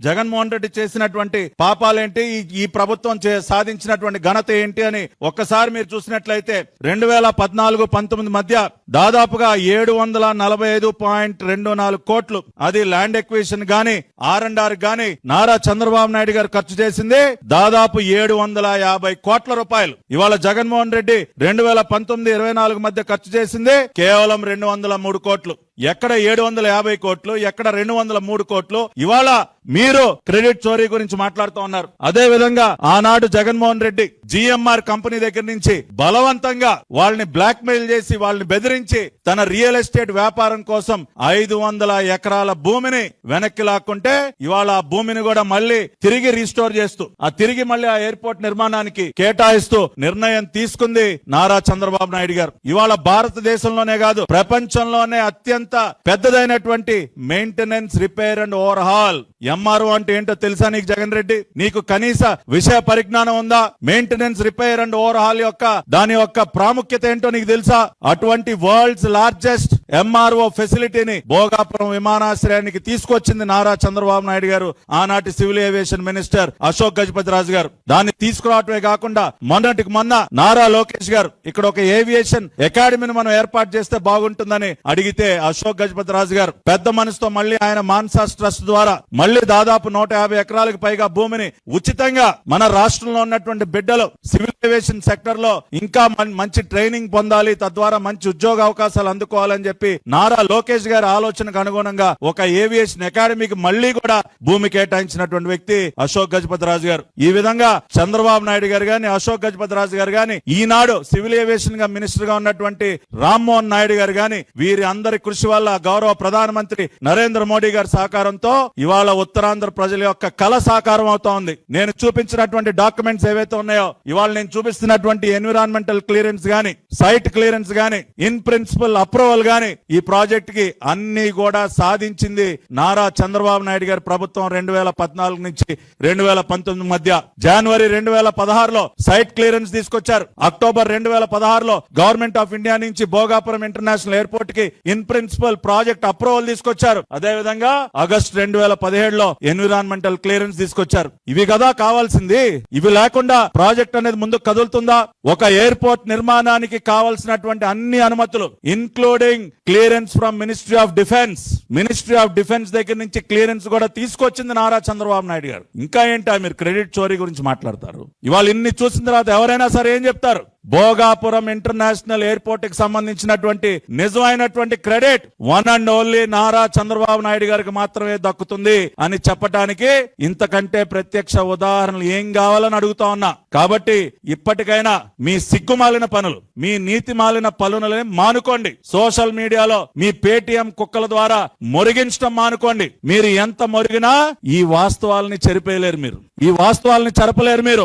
జగన్మోహన్ రెడ్డి చేసినటువంటి పాపాలేంటి, ఈ ప్రభుత్వం సాధించినటువంటి ఘనత ఏంటి అని ఒక్కసారి మీరు చూసినట్లయితే 2014-19 మధ్య దాదాపుగా 745.24 కోట్లు అది ల్యాండ్ ఎక్విజిషన్ గాని R&R గాని నారా చంద్రబాబు నాయుడు గారు ఖర్చు చేసింది దాదాపు 750 కోట్ల రూపాయలు. ఇవాళ జగన్మోహన్ రెడ్డి 2019-24 మధ్య ఖర్చు చేసింది కేవలం 203 కోట్లు. ఎక్కడ 750 కోట్లు, ఎక్కడ 203 కోట్లు? ఇవాళ మీరు క్రెడిట్ చోరీ గురించి మాట్లాడుతూ ఉన్నారు. అదే విధంగా ఆనాడు జగన్మోహన్ రెడ్డి GMR కంపెనీ దగ్గర నుంచి బలవంతంగా వాళ్ళని బ్లాక్ మెయిల్ చేసి వాళ్ళని బెదిరించి తన రియల్ ఎస్టేట్ వ్యాపారం కోసం 500 ఎకరాల భూమిని వెనక్కి లాక్కుంటే ఇవాళ ఆ భూమిని కూడా మళ్ళీ తిరిగి రీస్టోర్ చేస్తూ తిరిగి మళ్ళీ ఆ ఎయిర్పోర్ట్ నిర్మాణానికి కేటాయిస్తూ నిర్ణయం తీసుకుంది నారా చంద్రబాబు నాయుడు గారు. ఇవాళ భారతదేశంలోనే కాదు ప్రపంచంలోనే అత్యంత పెద్దదైనటువంటి maintenance, repair and overhaul MRO అంటే ఏంటో తెలుసా నీకు జగన్ రెడ్డి? నీకు కనీస విషయ పరిజ్ఞానం ఉందా? Maintenance, repair and overhaul దాని యొక్క ప్రాముఖ్యత ఏంటో నీకు తెలుసా? అటువంటి వరల్డ్స్ లార్జెస్ట్ MRO ఫెసిలిటీని భోగాపురం విమానాశ్రయానికి తీసుకొచ్చింది నారా చంద్రబాబు నాయుడు గారు, ఆనాటి civil aviation minister Ashok Gajapathi Raju garu. దాన్ని తీసుకురావటమే కాకుండా మొన్నటికి మొన్న నారా లోకేష్ గారు ఇక్కడ ఒక ఏవియేషన్ అకాడమీని మనం ఏర్పాటు చేస్తే బాగుంటుందని అడిగితే అశోక్ గజపతి రాజు గారు పెద్ద మనసుతో మళ్ళీ ఆయన మాన్సాస్ ట్రస్ట్ ద్వారా మళ్ళీ దాదాపు 150 ఎకరాలకు పైగా భూమిని ఉచితంగా మన రాష్ట్రంలో ఉన్నటువంటి బిడ్డలు సివిల్ ఏవియేషన్ సెక్టర్ లో ఇంకా మంచి ట్రైనింగ్ పొందాలి, తద్వారా మంచి ఉద్యోగ అవకాశాలు అందుకోవాలని చెప్పి నారా లోకేష్ గారి ఆలోచనకు అనుగుణంగా ఒక ఏవియేషన్ అకాడమీకి మళ్ళీ కూడా భూమి కేటాయించినటువంటి వ్యక్తి అశోక్ గజపతి రాజు గారు. ఈ విధంగా చంద్రబాబు నాయుడు గారు గాని, అశోక్ గజపతి రాజు గారు గాని, ఈనాడు సివిల్ ఏవియేషన్ గా మినిస్టర్ గా ఉన్నటువంటి రామ్మోహన్ నాయుడు గారు గాని, వీరి అందరి కృషి వల్ల గౌరవ ప్రధానమంత్రి నరేంద్ర మోడీ గారి సహకారంతో ఇవాళ ఉత్తరాంధ్ర ప్రజల యొక్క కళ సాకారం అవుతా ఉంది. నేను చూపించినటువంటి డాక్యుమెంట్స్ ఏవైతే ఉన్నాయో, ఇవాళ నేను చూపిస్తున్నటువంటి ఎన్విరాన్మెంటల్ క్లియరెన్స్ గాని, సైట్ క్లియరెన్స్ గాని, ఇన్ ప్రిన్సిపల్ అప్రూవల్ గాని ఈ ప్రాజెక్ట్ కి అన్ని కూడా సాధించింది నారా చంద్రబాబు నాయుడు గారి ప్రభుత్వం. 2014 నుంచి 2019 మధ్య జనవరి 2016లో సైట్ క్లియరెన్స్ తీసుకొచ్చారు. అక్టోబర్ 2016లో గవర్నమెంట్ ఆఫ్ ఇండియా నుంచి భోగాపురం ఇంటర్నేషనల్ ఎయిర్పోర్ట్ కి ఇన్ ప్రిన్సిపల్ ప్రాజెక్ట్ అప్రూవల్ తీసుకొచ్చారు. అదే విధంగా ఆగస్టు 2017లో ఎన్విరాన్మెంటల్ క్లియరెన్స్ తీసుకొచ్చారు. ఇవి కదా కావాల్సింది. ఇవి లేకుండా ప్రాజెక్ట్ అనేది ముందుకు కదులుతుందా? ఒక ఎయిర్పోర్ట్ నిర్మాణానికి కావాల్సినటువంటి అన్ని అనుమతులు including clearance from ministry of defence దగ్గర నుంచి క్లియరెన్స్ కూడా తీసుకొచ్చింది నారా చంద్రబాబు నాయుడు గారు. ఇంకా ఏంటా మీరు క్రెడిట్ చోరీ గురించి మాట్లాడతారు? ఇవాళ ఇన్ని చూసిన తర్వాత ఎవరైనా సరే ఏం చెప్తారు? భోగాపురం ఇంటర్నేషనల్ ఎయిర్పోర్ట్ కి సంబంధించినటువంటి నిజమైనటువంటి credit one and only Nara Chandrababu Naidu గారికి మాత్రమే దక్కుతుంది అని చెప్పడానికి ఇంతకంటే ప్రత్యక్ష ఉదాహరణలు ఏం కావాలని అడుగుతా ఉన్నా. కాబట్టి ఇప్పటికైనా మీ సిగ్గుమాలిన పనులు, మీ నీతి మాలిన పనులని మానుకోండి. సోషల్ మీడియాలో మీ పేటీఎం కుక్కల ద్వారా మొరిగించడం మానుకోండి. మీరు ఎంత మొరిగినా ఈ వాస్తవాలని చెరిపేయలేరు, మీరు ఈ వాస్తవాలని చెరపలేరు. మీరు